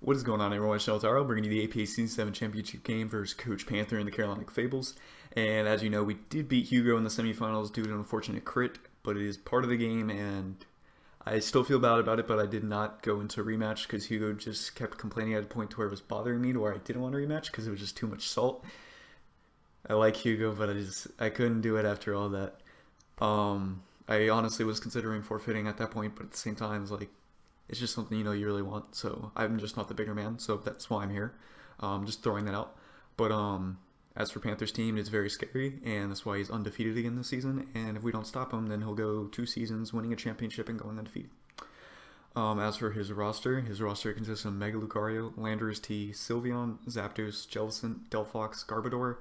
What is going on, everyone? It's GeneralTarheel bringing you the APA Season 7 Championship game versus Coach Panther and the Carolina Clefables. And as you know, we did beat Hugo in the semifinals due to an unfortunate crit, but it is part of the game, and I still feel bad about it, but I did not go into a rematch because Hugo just kept complaining at a point to where it was bothering me to where I didn't want to rematch because it was just too much salt. I like Hugo, but I couldn't do it after all that. I honestly was considering forfeiting at that point, but at the same time, it's just something you really want. So I'm just not the bigger man, so that's why I'm here. Just throwing that out. But as for Panthers team, it's very scary, and that's why he's undefeated again this season. And if we don't stop him, then he'll go 2 seasons winning a championship and going undefeated. As for his roster consists of Mega Lucario, Landorus T, Sylveon, Zapdos, Jellicent, Delphox, Garbodor,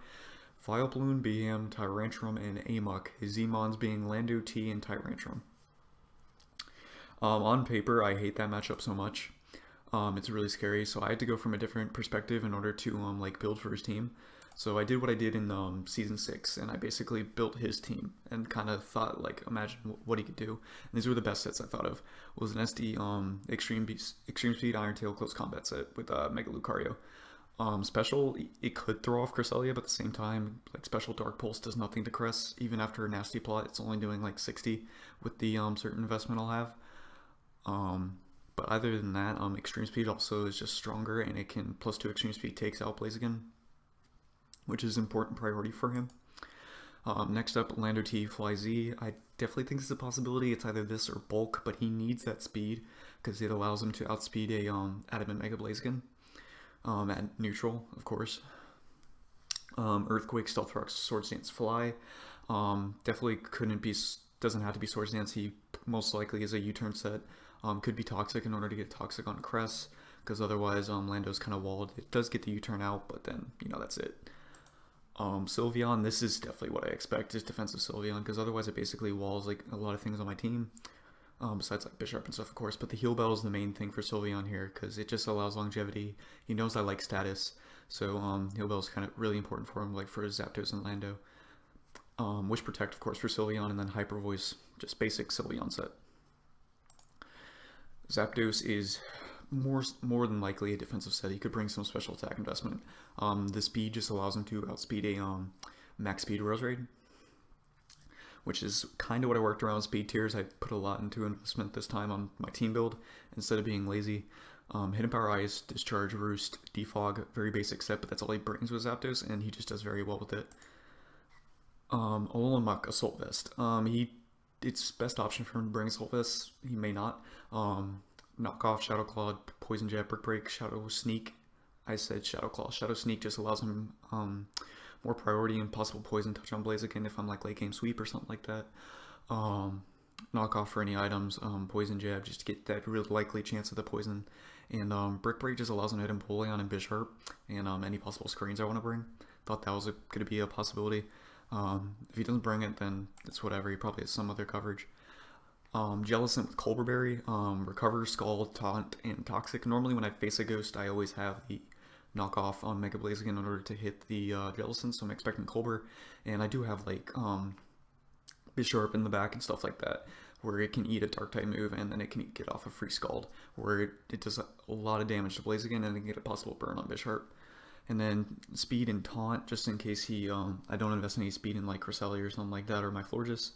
Vileplume, Beam, Tyrantrum, and A-Muk. His Z-Mons being Lando T and Tyrantrum. On paper, I hate that matchup so much. It's really scary, so I had to go from a different perspective in order to build for his team. So I did what I did in Season 6, and I basically built his team and kind of thought, imagine what he could do. And these were the best sets I thought of. Was an SD Extreme Speed Iron Tail Close Combat set with Mega Lucario. Special, it could throw off Cresselia, but at the same time, Special Dark Pulse does nothing to Cress. Even after a nasty plot, it's only doing 60 with the certain investment I'll have. But other than that, Extreme Speed also is just stronger, and it can +2 Extreme Speed takes out Blaziken, which is an important priority for him. Next up, Lando T, Fly Z. I definitely think this is a possibility. It's either this or Bulk, but he needs that speed because it allows him to outspeed a Adamant Mega Blaziken at neutral, of course. Earthquake, Stealth Rocks, Swords Dance, Fly. Definitely doesn't have to be Swords Dance. He most likely is a U-turn set. Could be Toxic in order to get Toxic on Cress, because otherwise Lando's kind of walled. It does get the U-turn out, but then, that's it. Sylveon, this is definitely what I expect, is defensive Sylveon, because otherwise it basically walls a lot of things on my team, besides Bisharp and stuff, of course. But the Heal Bell is the main thing for Sylveon here, because it just allows longevity. He knows I like status, so Heal Bell is kind of really important for him, for Zapdos and Lando. Wish Protect, of course, for Sylveon, and then Hyper Voice, just basic Sylveon set. Zapdos is more than likely a defensive set. He could bring some special attack investment. The speed just allows him to outspeed a max speed Roserade, which is kind of what I worked around speed tiers. I put a lot into investment this time on my team build instead of being lazy. Hidden Power Ice, Discharge, Roost, Defog, very basic set, but that's all he brings with Zapdos, and he just does very well with it. A-Muk, Assault Vest. It's best option for him to bring Assault Vest. He may not. Knock off Shadow Claw, Poison Jet, Brick Break, Shadow Sneak. I said Shadow Claw. Shadow Sneak just allows him more priority and possible Poison Touch on Blaziken if I'm late game sweep or something like that. Knock off for any items. Poison Jab just to get that real likely chance of the poison. And Brick Break just allows him to hit Empoleon and Bisharp and any possible screens I want to bring. Thought that was going to be a possibility. If he doesn't bring it, then it's whatever. He probably has some other coverage. Jellicent with Colbur Berry, Recover, Scald, Taunt, and Toxic. Normally when I face a Ghost, I always have the knockoff on Mega Blaziken in order to hit the Jellicent, so I'm expecting Colbur. And I do have Bisharp in the back and stuff like that, where it can eat a Dark-type move and then it can get off a free Scald, where it does a lot of damage to Blaziken and then get a possible burn on Bisharp. And then Speed and Taunt, just in case I don't invest any speed in Cresselia or something like that, or my Florges.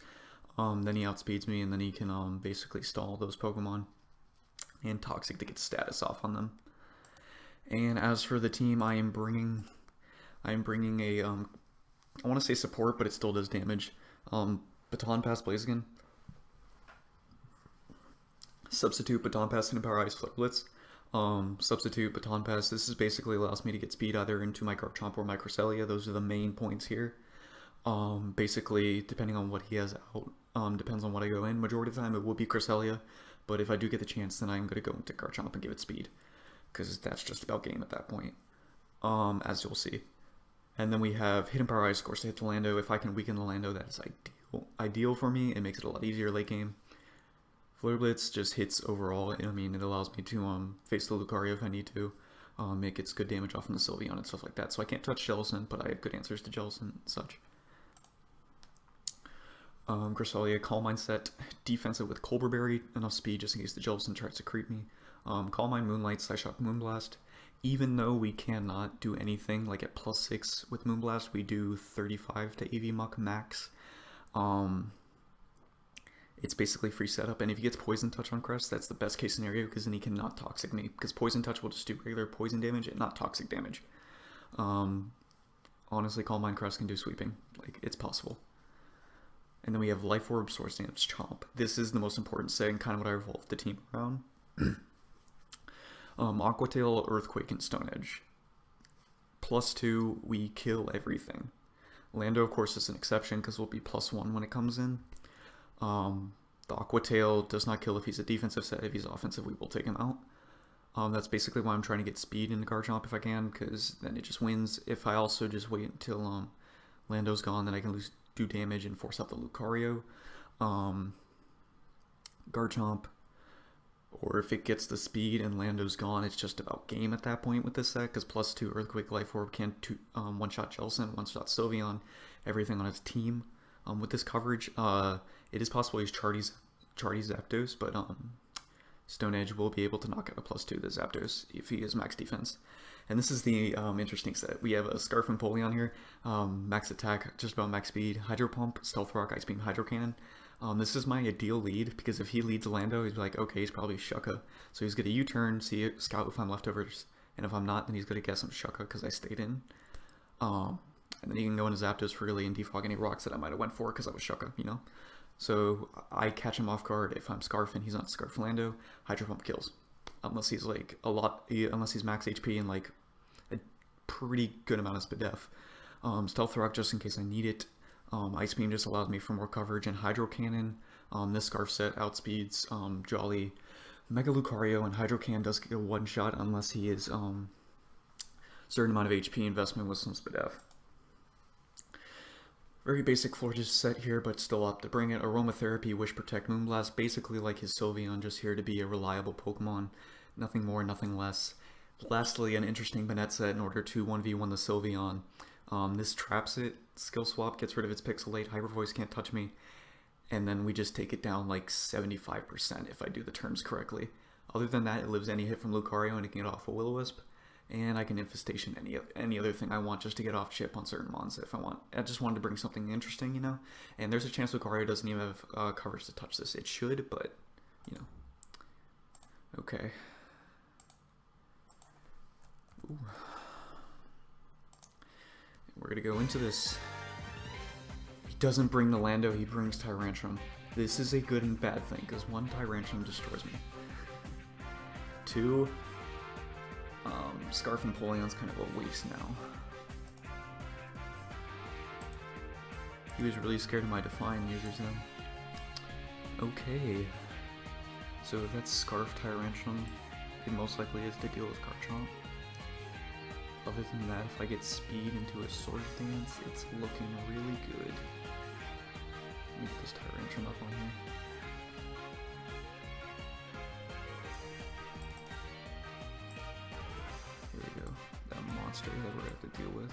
Then he outspeeds me, and then he can basically stall those Pokemon. And Toxic to get status off on them. And as for the team, I am bringing a I want to say support, but it still does damage. Baton Pass Blaziken. Substitute Baton Pass and Power Ice Flip Blitz. Substitute Baton Pass. This is basically allows me to get speed either into my Garchomp or my Cresselia. Those are the main points here. Basically, depending on what he has out, depends on what I go in. Majority of the time, it will be Cresselia, but if I do get the chance, then I'm going to go into Garchomp and give it speed, because that's just about game at that point, as you'll see. And then we have Hidden Power Ice, of course, to hit the Lando. If I can weaken the Lando, that is ideal for me. It makes it a lot easier late game. Flare Blitz just hits overall. It allows me to face the Lucario if I need to. It gets good damage off from the Sylveon and stuff like that. So I can't touch Jellicent, but I have good answers to Jellicent and such. Cresselia, Calm Mindset, defensive with Colbur Berry, enough speed just in case the Jellicent tries to creep me. Calm Mind, Moonlight, Psyshock, Moonblast. Even though we cannot do anything, like at +6 with Moonblast, we do 35 to A-Muk max. It's basically free setup, and if he gets Poison Touch on Crest, that's the best case scenario, because then he cannot Toxic me, because Poison Touch will just do regular poison damage and not toxic damage. Honestly, Calm Mind Crest can do sweeping. Like, it's possible. And then we have Life Orb, Source Dance, Chomp. This is the most important set, and kind of what I revolved the team around. Aqua Tail, Earthquake, and Stone Edge. +2, we kill everything. Lando, of course, is an exception, because we'll be +1 when it comes in. The Aqua Tail does not kill if he's a defensive set. If he's offensive, we will take him out. That's basically why I'm trying to get speed into Garchomp if I can, because then it just wins. If I also just wait until Lando's gone, then I can do damage and force out the Lucario. Garchomp, or if it gets the speed and Lando's gone, it's just about game at that point with this set, because +2 Earthquake, Life Orb can one-shot Jellicent, one-shot Sylveon, everything on his team. With this coverage, it is possible he's Chardy Zapdos, but Stone Edge will be able to knock out a +2 the Zapdos if he is max defense. And this is the interesting set. We have a Scarf and Polion here, max attack, just about max speed, Hydro Pump, Stealth Rock, Ice Beam, Hydro Cannon. This is my ideal lead, because if he leads Lando, he's like, okay, he's probably Shucka. So he's going to U-turn, see scout if I'm leftovers, and if I'm not, then he's going to guess I'm Shucka because I stayed in. And then he can go into Zapdos freely and defog any rocks that I might have went for because I was Shucka, you know? So I catch him off guard. If I'm Scarf and he's not Scarf Lando, Hydro Pump kills. Unless he's like unless he's max HP and like a pretty good amount of speed def. Stealth Rock just in case I need it. Ice Beam just allows me for more coverage, and Hydro Cannon. This Scarf set outspeeds Jolly. Mega Lucario, and Hydro Cannon does get a one-shot unless he is certain amount of HP investment with some speed def. Very basic floor just set here, but still up to bring it. Aromatherapy, Wish, Protect, Moonblast, basically like his Sylveon, just here to be a reliable Pokemon. Nothing more, nothing less. Lastly, an interesting Banette set in order to 1v1 the Sylveon. This traps it, Skill Swap, gets rid of its Pixelate, Hyper Voice can't touch me, and then we just take it down like 75% if I do the terms correctly. Other than that, it lives any hit from Lucario and it can get off a Will-O-Wisp. And I can Infestation any other thing I want just to get off chip on certain mons if I want. I just wanted to bring something interesting, you know? And there's a chance Lucario doesn't even have coverage to touch this. It should, but, you know. Okay. Ooh. We're going to go into this. He doesn't bring the Lando, he brings Tyrantrum. This is a good and bad thing, because 1, Tyrantrum destroys me. 2, Scarf and Polion's kind of a waste now. He was really scared of my Define users though. Okay. So if that's Scarf Tyrantrum, it most likely is to deal with Garchomp. Other than that, if I get speed into a Sword Dance, it's looking really good. Let me get this Tyrantrum up on here. That we're going to have to deal with.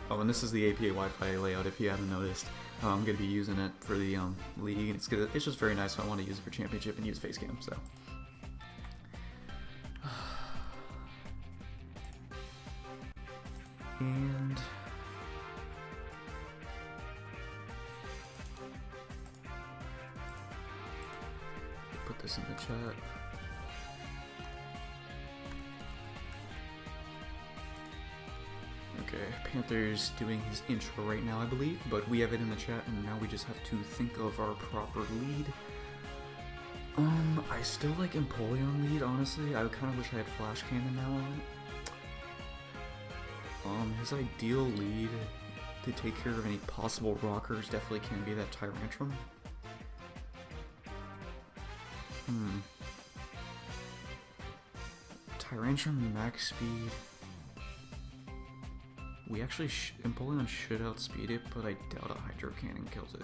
Oh, and this is the APA Wi-Fi layout if you haven't noticed. I'm going to be using it for the league. It's just very nice, so I want to use it for championship and use Facecam, so. And put this in the chat. Okay, Panther's doing his intro right now, I believe, but we have it in the chat, and now we just have to think of our proper lead. I still like Empoleon lead, honestly. I kind of wish I had Flash Cannon now on it. His ideal lead to take care of any possible rockers definitely can be that Tyrantrum. Tyrantrum max speed. We actually, Empoleon should outspeed it, but I doubt a Hydro Cannon kills it.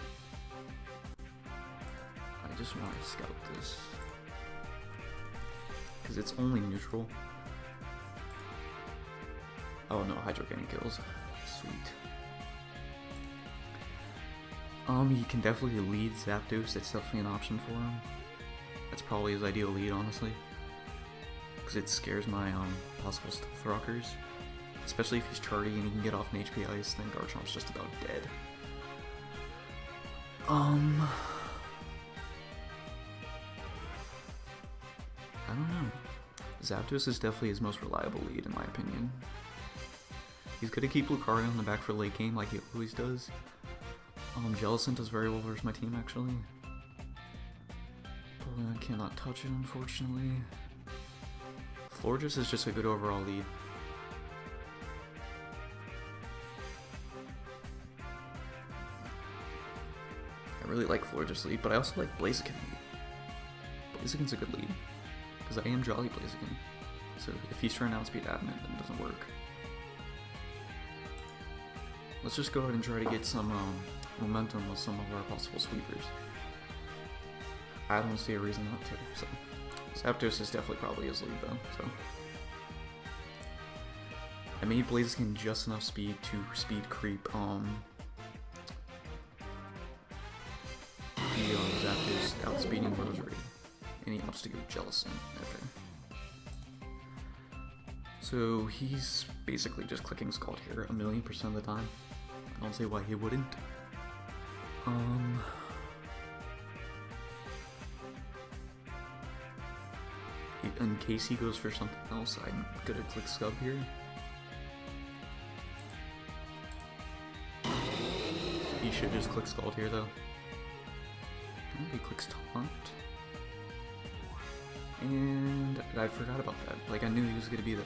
I just want to scout this. Because it's only neutral. Oh no, Hydro Cannon kills. Sweet. He can definitely lead Zapdos, that's definitely an option for him. That's probably his ideal lead, honestly. Because it scares my possible stealth rockers. Especially if he's charty and he can get off an HP ice, then Garchomp's just about dead. I don't know. Zapdos is definitely his most reliable lead, in my opinion. He's gonna keep Lucario in the back for late game like he always does. Jellicent does very well versus my team, actually. But I cannot touch it, unfortunately. Florges is just a good overall lead. I really like Florges lead, but I also like Blaziken lead. Blaziken's a good lead, because I am Jolly Blaziken. So if he's trying to outspeed Adamant, then it doesn't work. Let's just go ahead and try to get some momentum with some of our possible sweepers. I don't see a reason not to, so. Zapdos is definitely probably his lead though, so. I made Blaziken just enough speed to speed creep the Zapdos outspeeding Rosary. And he opts to go Jellicent. Okay. So he's basically just clicking Scald here 1,000,000% of the time. I don't see why he wouldn't. In case he goes for something else, I'm gonna click Scub here. He should just click Scald here though. He clicks Taunt. And I forgot about that. Like, I knew he was gonna be the...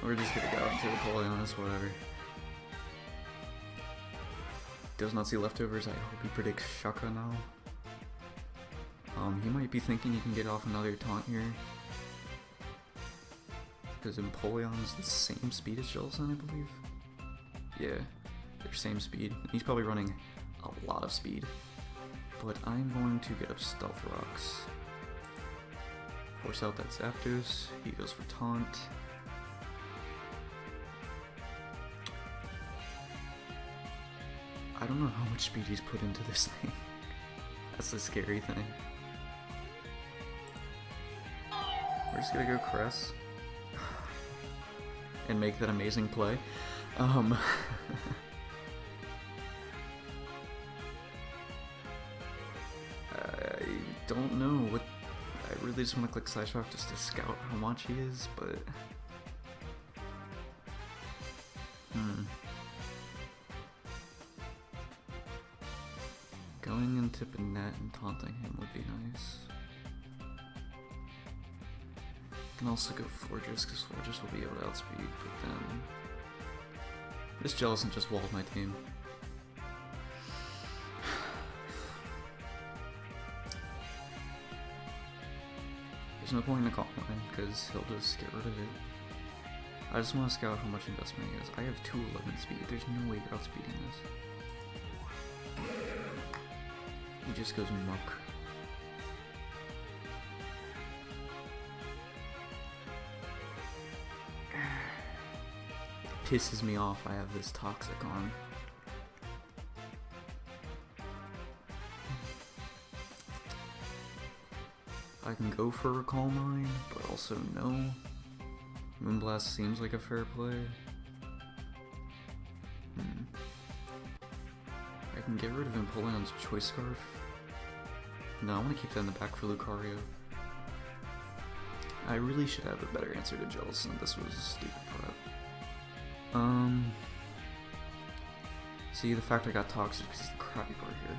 We're just gonna go into the Polyonus, whatever. Does not see leftovers. I hope he predicts Shaka now. He might be thinking he can get off another taunt here. Because Empoleon is the same speed as Jellicent, I believe. Yeah, they're same speed. He's probably running a lot of speed. But I'm going to get up Stealth Rocks. Force out that Zapdos. He goes for Taunt. I don't know how much speed he's put into this thing. That's the scary thing. We're just gonna go Cress. And make that amazing play. I don't know what... I really just want to click Side Shock just to scout how much he is, but... Going and tipping net and taunting him would be nice. Can also go Florges, because Florges will be able to outspeed, but then... This Jellicent just walled my team. There's no point in the call line, because he'll just get rid of it. I just want to scout how much investment he has. I have 211 speed, there's no way you're outspeeding this. He just goes Muk. Pisses me off I have this Toxic on. I can go for a Calm Mind, but also no. Moonblast seems like a fair play. I can get rid of Empoleon's Choice Scarf. No, I want to keep that in the back for Lucario. I really should have a better answer to Jellicent. This was a stupid prep. See, the fact I got Toxic because he's the crappy part here.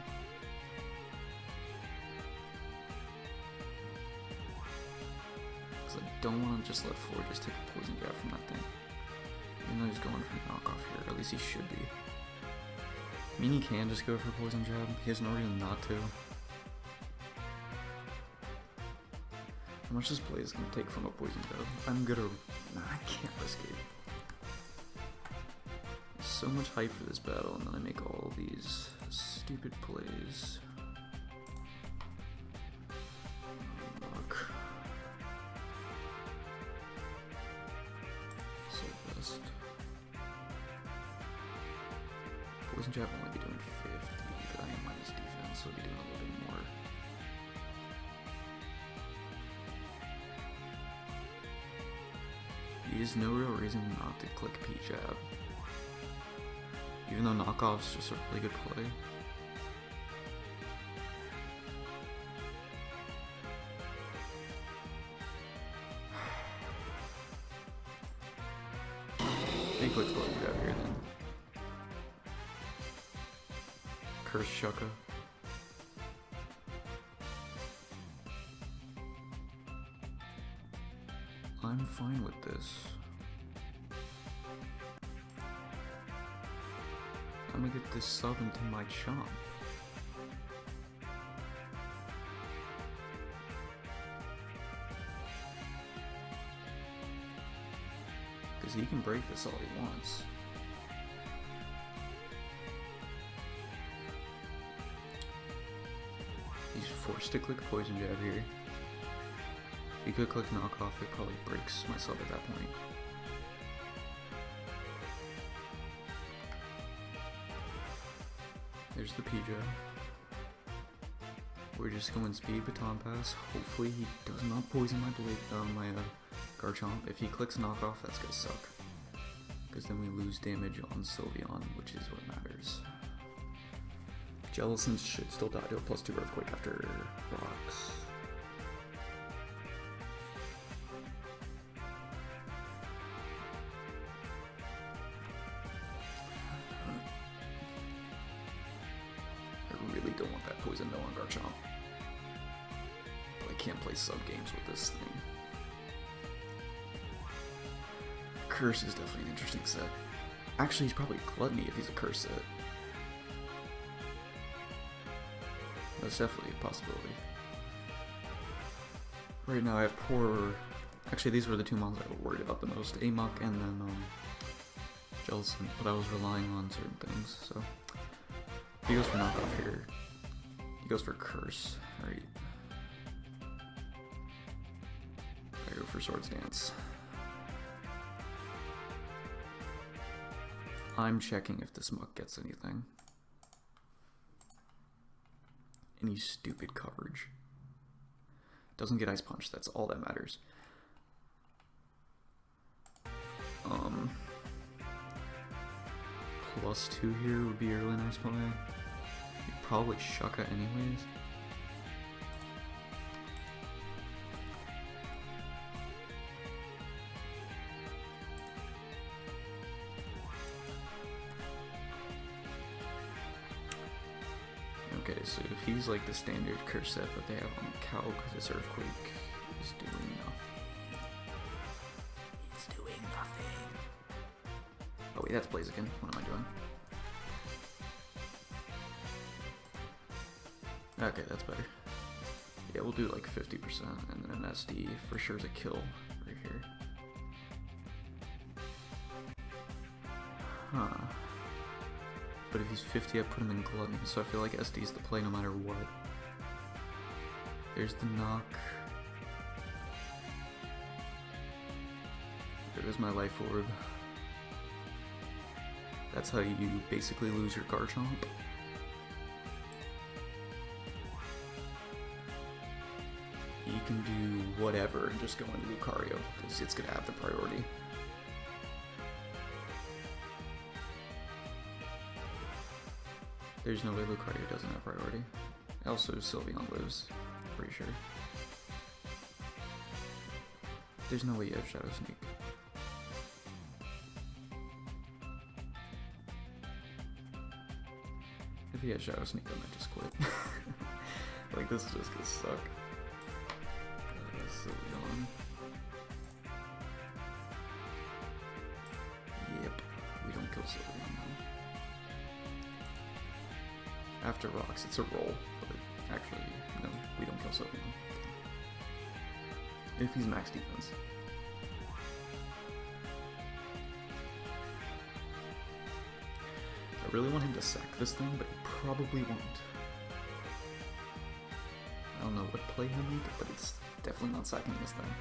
Because I don't want to just let Florges take a Poison Jab from that thing. Even though he's going for a knockoff here, at least he should be. I mean, he can just go for a Poison Jab. He has no reason not to. How much this play is going to take from a Poison Jab? I'm gonna... Nah, I can't risk it. So much hype for this battle, and then I make all these stupid plays. Look. So best. Poison Jab will only be doing 50, but I am minus defense, so we'll be doing a little bit more. There's no real reason not to click P-Jab. Even though knockoff's just a really good play. He clicks Bloody Jab here then. Curse Shucka. I'm fine with this. I'm gonna get this sub into my chomp. Because he can break this all he wants. He's forced to click Poison Jab here. He could click knockoff, it probably breaks my sub at that point. There's the P-Jab. We're just going speed baton pass. Hopefully he does not poison my blade, my Garchomp. If he clicks knockoff, that's gonna suck. Because then we lose damage on Sylveon, which is what matters. Jellicent should still die to a +2 Earthquake after rocks. I really don't want that poison no on Garchomp. But I can't play sub games with this thing. Curse is definitely an interesting set. Actually, he's probably Gluttony if he's a curse set. That's definitely a possibility. Right now I have poor... Actually, these were the two mons I was worried about the most. A-Muk and then Jellicent, but I was relying on certain things, so... He goes for knockoff here. He goes for curse. Alright. I go for Swords Dance. I'm checking if this Muk gets anything. Any stupid coverage. Doesn't get Ice Punch, that's all that matters. +2 here would be a really nice play. You'd probably Shucka anyways. Okay, so if he's like the standard curse set that they have on the cow because it's Earthquake, he's doing nothing. He's doing nothing. Oh wait, that's Blaziken. What am I doing? Okay, that's better. Yeah, we'll do like 50% and then an SD for sure is a kill right here. Huh. But if he's 50, I put him in Gluttony, so I feel like SD's the play no matter what. There's the knock. There's my Life Orb. That's how you basically lose your Garchomp. You can do whatever and just go into Lucario, because it's going to have the priority. There's no way Lucario doesn't have priority. Also, Sylveon lives, pretty sure. There's no way you have Shadow Sneak. If he has Shadow Sneak, I might just quit. Like, this is just gonna suck. Sylveon. Yep, we don't kill Sylveon now. After rocks, it's a roll, but actually, no, we don't kill Sylveon. If he's max defense. I really want him to sack this thing, but he probably won't. I don't know what play he'll make, but it's definitely not sacking this thing.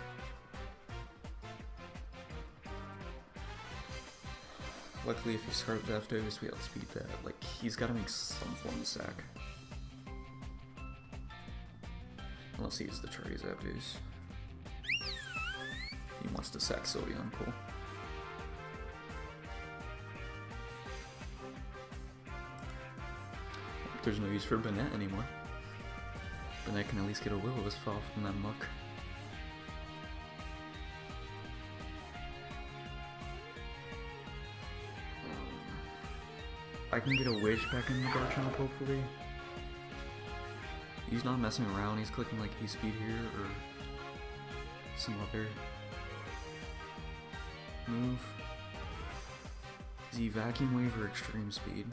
Luckily, if he starts after this, we outspeed that. Like, he's got to make some form of sack. Unless he is the Charity Zapdos. He wants to sack Sodium, cool. There's no use for Banette anymore. Banette can at least get a Will-O-Wisp fall from that Muk. I can get a Wish back in the Garchomp, hopefully. He's not messing around, he's clicking like E-Speed here, or some other move. Is he Vacuum Wave or Extreme Speed?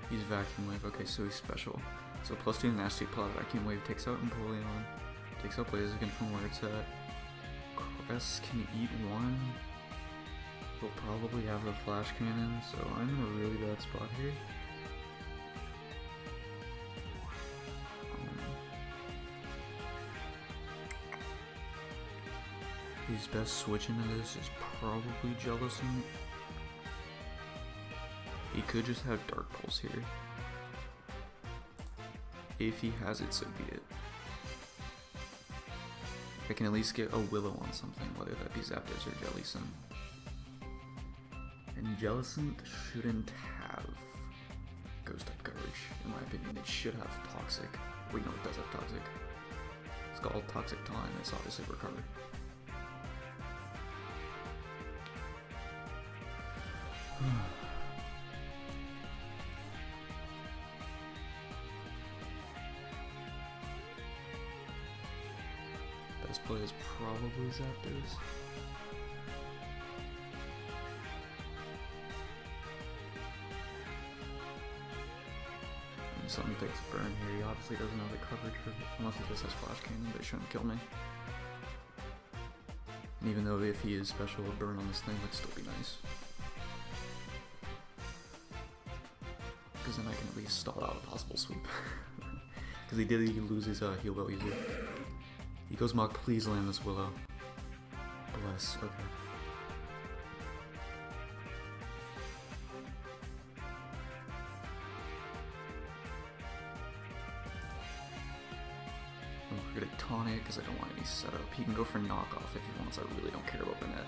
He's Vacuum Wave, okay, so he's special. So +2 Nasty Plot, Vacuum Wave takes out Empoleon, takes out Blaziken from where it's at. Cress can eat one. He'll probably have the Flash Cannon, so I'm in a really bad spot here. His best switch into this is probably Jellicent. He could just have Dark Pulse here. If he has it, so be it. I can at least get a Willow on something, whether that be Zapdos or Jellicent. And Jellicent shouldn't have Ghost type coverage, in my opinion. It should have Toxic. Wait, no, it does have Toxic. It's called Toxic Time, it's obviously Recover. Best play is probably Zapdos. Something takes a burn here. He obviously doesn't have the coverage for it, unless he just has Flash Cannon, but it shouldn't kill me. And even though if he is special, a burn on this thing would still be nice. Because then I can at least stall out a possible sweep. Because he lose his heal well easy. He goes Muk, please land this Willow. Bless, okay. We're gonna taunt it because I don't want any setup. He can go for knockoff if he wants. I really don't care about the net.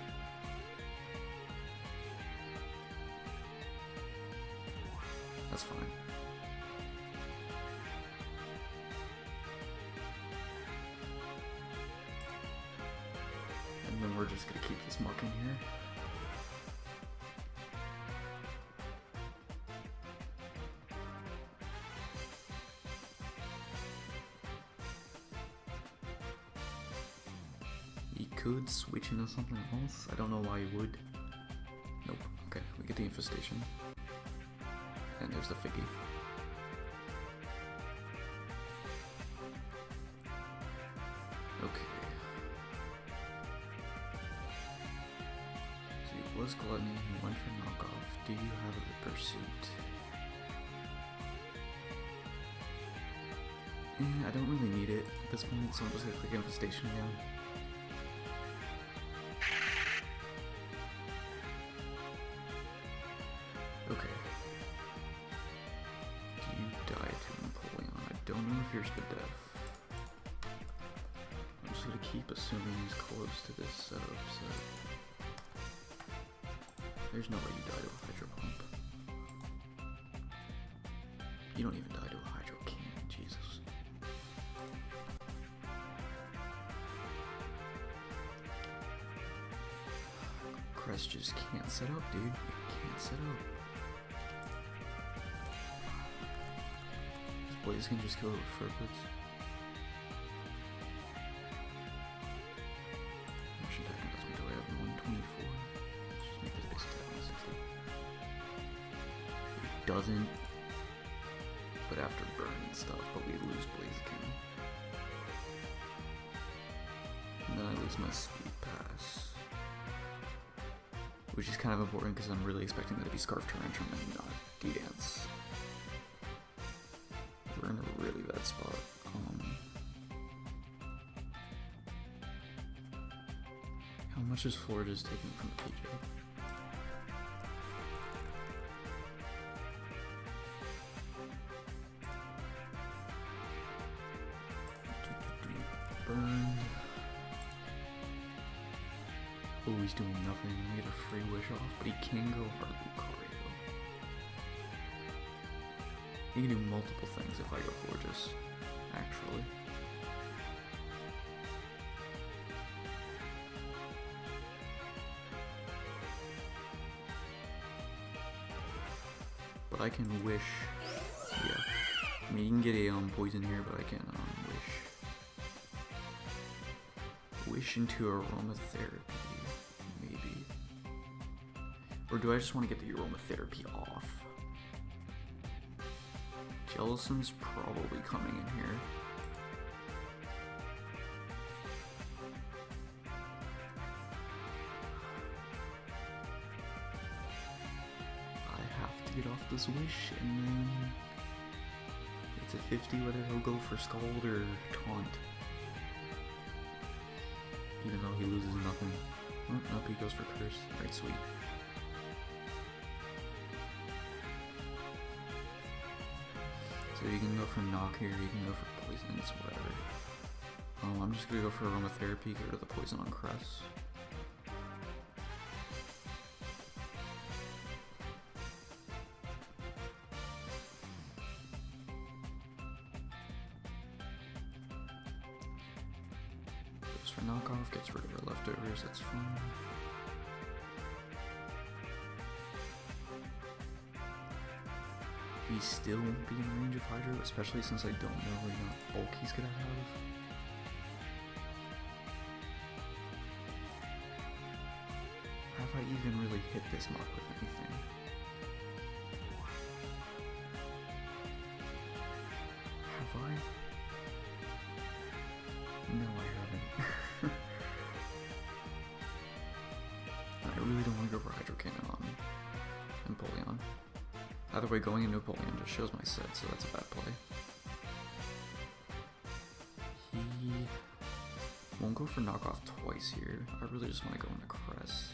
That's fine. And then we're just gonna keep this Muk in here. He could switch into something else. I don't know why he would. Nope. Okay, we get the Infestation. And there's the Figgy. Okay. So he was Gluttony, he went for knockoff. Do you have a Pursuit? I don't really need it at this point, so I'm just gonna click Infestation again. Okay. Do you die to Empoleon? I don't know if you're Spadef. I'm just gonna keep assuming he's close to this setup, so... There's no way you die to a Hydro Pump. You don't even die to a Hydro Cannon, Jesus. Crest just can't set up, dude. You can't set up. Blaze can just kill it with Furblets. Motion attack does me, do I have 124? Let's just make this basic attack 160. It doesn't, but after burn and stuff, but we lose Blaziken. And then I lose my Speed Pass. Which is kind of important because I'm really expecting that to be Scarf Tyrantrum and not D-Dance. much is Florida's taking from the PJ? Burned. Oh, he's doing nothing. I get a free wish off, but he can go hard Lucario. He can do multiple things if I go Forges, actually. But I can wish, yeah. I mean, you can get a poison here, but I can wish into aromatherapy, maybe. Or do I just want to get the aromatherapy off? Jellison's probably coming in here. Get off this wish, and then it's a 50 whether he'll go for Scald or Taunt. Even though he loses nothing. Oh, nope, he goes for Curse. Alright, sweet. So you can go for Knock here, you can go for Poisons, whatever. I'm just gonna go for Aromatherapy, get rid of the Poison on Cress. For knockoff, gets rid of our leftovers, that's fine. He still won't be in range of Hydro, especially since I don't know what bulk he's gonna have. Have I even really hit this mark with anything? Have I? No, I haven't. I really don't want to go for Hydro Cannon on Empoleon. Either way, going into Empoleon just shows my set, so that's a bad play. He won't go for knockoff twice here. I really just want to go into Cress.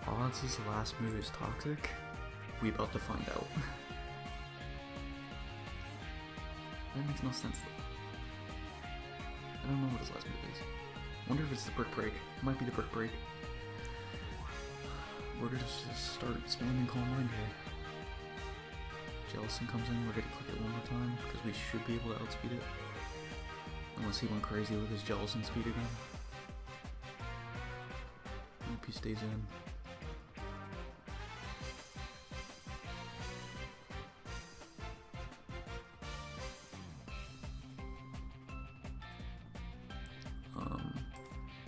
Odds his last move is toxic? We about to find out. That makes no sense though. I don't know what his last move is. Wonder if it's the Brick Break. It might be the Brick Break. We're gonna just start spamming Calm Mind here. Jellison comes in, we're gonna click it one more time because we should be able to outspeed it. Unless he went crazy with his Jellison speed again. Hope he stays in.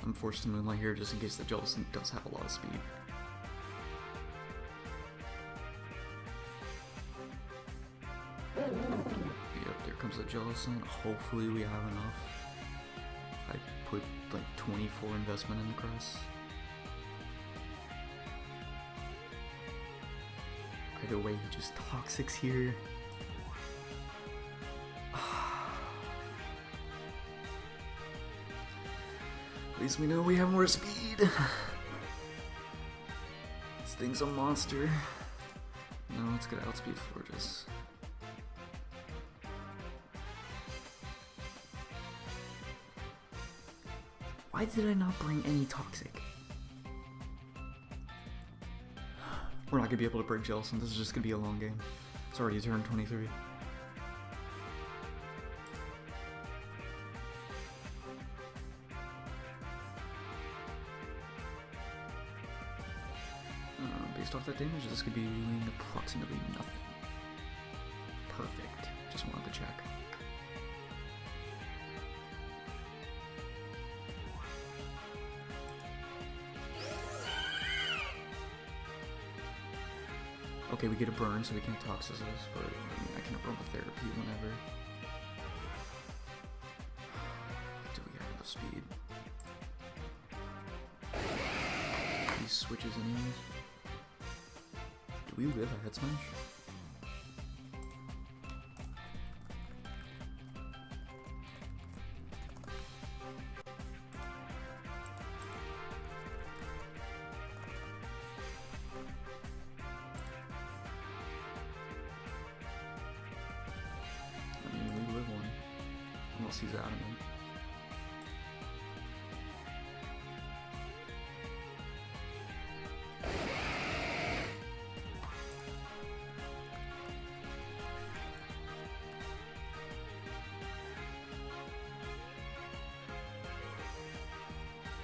I'm forced to Moonlight here just in case the Jellison does have a lot of speed. Yep, there comes the Jellison. Hopefully we have enough. I put like 24 investment in the Cress. Either way, he just Toxics here. At least we know we have more speed. This thing's a monster. No, it's gonna outspeed Forges. Why did I not bring any Toxic? We're not gonna be able to break Jellison. This is just gonna be a long game. It's already turn 23. Based off that damage, this could be doing approximately nothing. Perfect. Just wanted to check. Okay, we get a burn, so we can't Toxic us, but I mean, I can aromatherapy whenever. Do we have enough speed? He switches anyways. Do we live a head smash? unless he's adamant.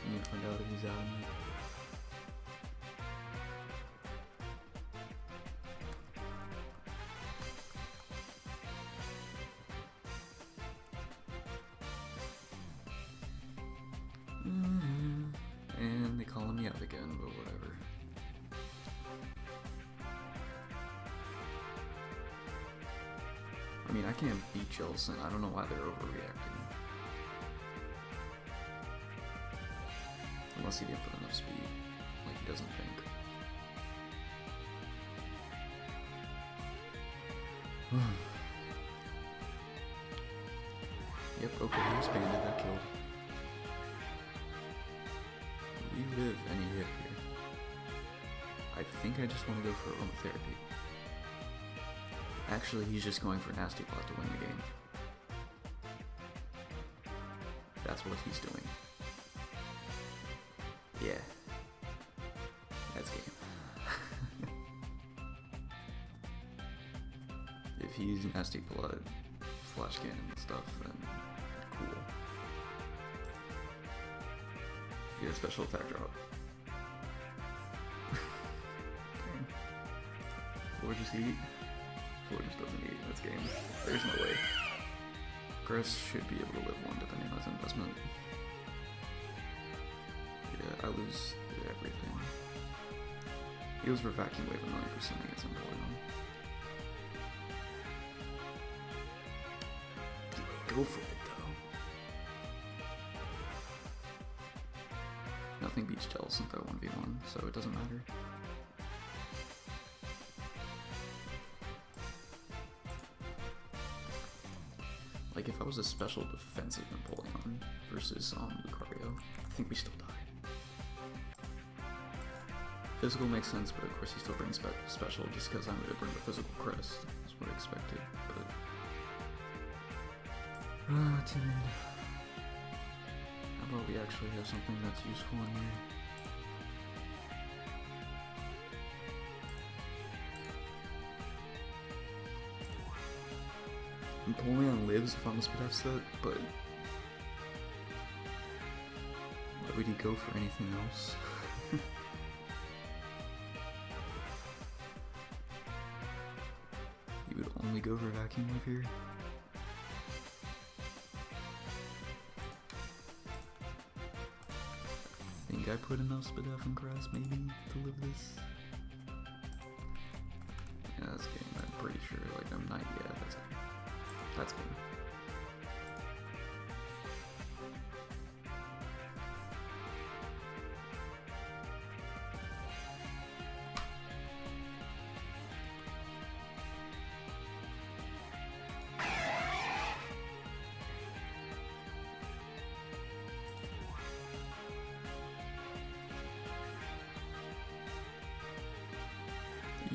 I need to find out if he's adamant. And they calling me out again, but whatever. I mean, I can't beat Jelson. I don't know why they're overreacting. Unless he didn't put enough speed, like he doesn't think. Yep, okay, he expanded, that killed. We live any hit here. I think I just want to go for aromatherapy. Actually, he's just going for Nasty Plot to win the game. That's what he's doing. Yeah. That's game. If he's Nasty Blood, Flash Cannon and stuff, then cool. Get a special attack drop. Floor just eat? Floor just doesn't eat. That's game. There's no way. Grass should be able to live one depending on his investment. Yeah, I lose everything. He goes for Vacuum Wave and 90% against him. Go for it though. Nothing beats Jelson though 1v1, so it doesn't matter. Like if I was a special defensive Napoleon versus Lucario, I think we still die. Physical makes sense, but of course he still brings special just because I'm going to bring the physical crest. That's what I expected, but... timid. How about we actually have something that's useful in here? Napoleon lives if I'm a Spidef set, but why would he go for anything else? He would only go for Vacuum Wave here? I think I put enough Spidef and Grass maybe to live this. Yeah, that's game. I'm pretty sure. Like, I'm not. Yeah, that's game. That's game.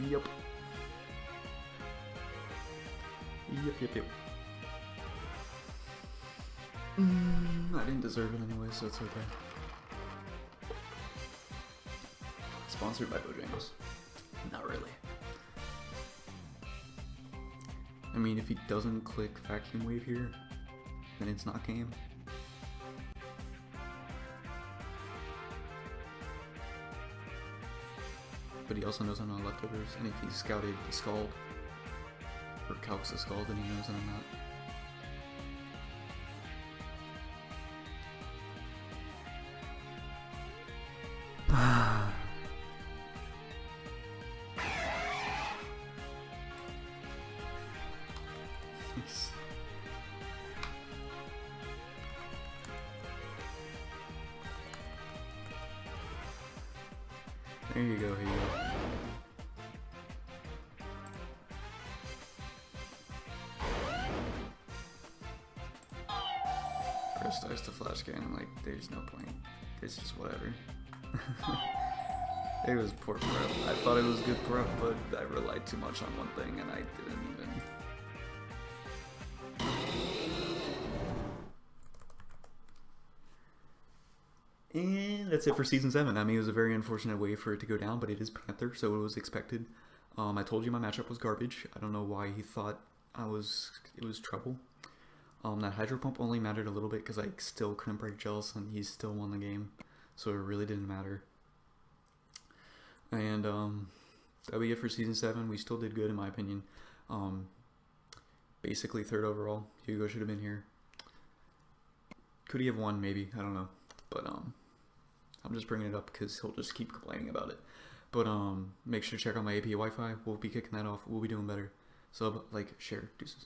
Yep. Yep. I didn't deserve it anyway, so it's okay. Sponsored by Bojangles. Not really. I mean, if he doesn't click Vacuum Wave here, then it's not game. But he also knows I'm not leftovers, and if he scouted the Scald, or calcs the Scald, then he knows that I'm not. Nice. There you go, here you go. Chris dies to Flash Cannon, like, there's no point. It's just whatever. It was poor prep. I thought it was good prep, but I relied too much on one thing and I didn't even. that's it for season 7. I mean, it was a very unfortunate way for it to go down, but it is Panther, so it was expected. I told you my matchup was garbage. I don't know why he thought it was trouble. That Hydro Pump only mattered a little bit because I still couldn't break Jealous and he still won the game, so it really didn't matter. And that'll be it for season 7. We still did good in my opinion. Basically 3rd overall. Hugo should have been here. Could he have won? Maybe, I don't know. But I'm just bringing it up because he'll just keep complaining about it. But make sure to check out my AP Wi-Fi. We'll be kicking that off. We'll be doing better. Sub, like, share, deuces.